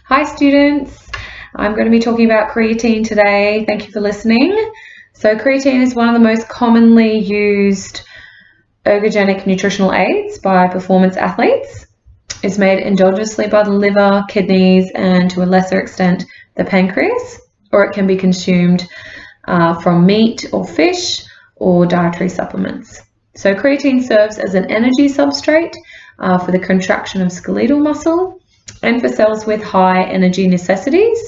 Hi students, I'm going to be talking about creatine today. Thank you for listening. So creatine is one of the most commonly used ergogenic nutritional aids by performance athletes. It's made endogenously by the liver, kidneys, and to a lesser extent the pancreas, or it can be consumed from meat or fish or dietary supplements. So creatine serves as an energy substrate for the contraction of skeletal muscle and for cells with high energy necessities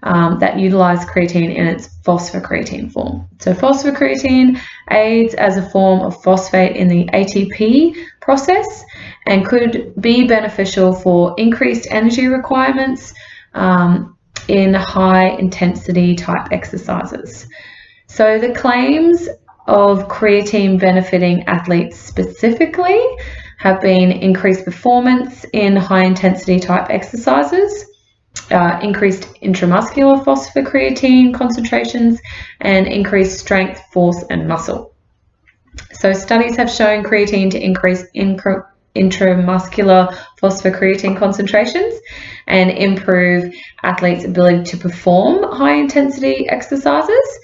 that utilize creatine in its phosphocreatine form. So phosphocreatine aids as a form of phosphate in the ATP process and could be beneficial for increased energy requirements in high intensity type exercises. So the claims of creatine benefiting athletes specifically have been increased performance in high intensity type exercises, increased intramuscular phosphocreatine concentrations, and increased strength, force, and muscle. So studies have shown creatine to increase intramuscular phosphocreatine concentrations and improve athletes' ability to perform high intensity exercises.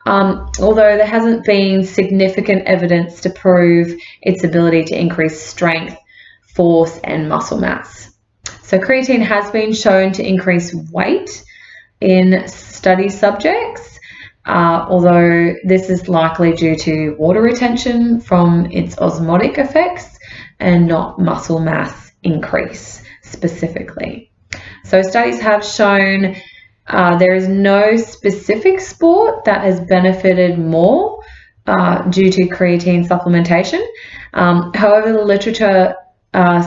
Although there hasn't been significant evidence to prove its ability to increase strength, force, and muscle mass. So creatine has been shown to increase weight in study subjects, although this is likely due to water retention from its osmotic effects and not muscle mass increase specifically. So studies have shown there is no specific sport that has benefited more due to creatine supplementation. However, the literature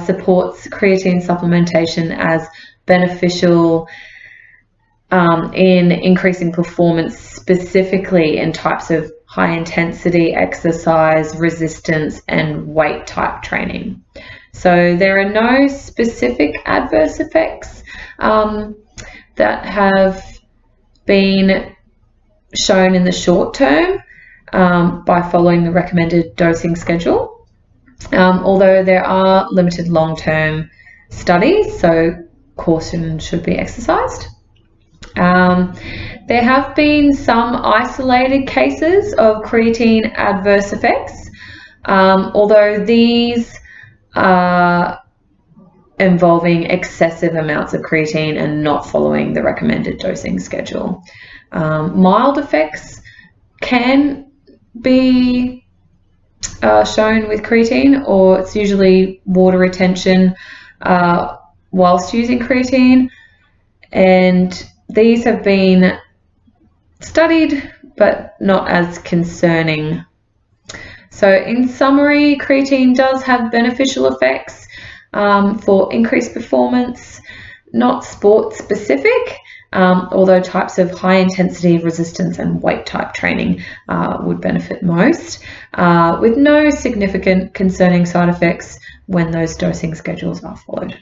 supports creatine supplementation as beneficial in increasing performance, specifically in types of high intensity exercise, resistance, and weight type training. So there are no specific adverse effects that have been shown in the short term by following the recommended dosing schedule, although there are limited long-term studies, so caution should be exercised. There have been some isolated cases of creatine adverse effects, although these are involving excessive amounts of creatine and not following the recommended dosing schedule. Mild effects can be shown with creatine, or it's usually water retention whilst using creatine, and these have been studied but not as concerning. So in summary, creatine does have beneficial effects for increased performance, not sport specific, although types of high intensity resistance and weight type training would benefit most, with no significant concerning side effects when those dosing schedules are followed.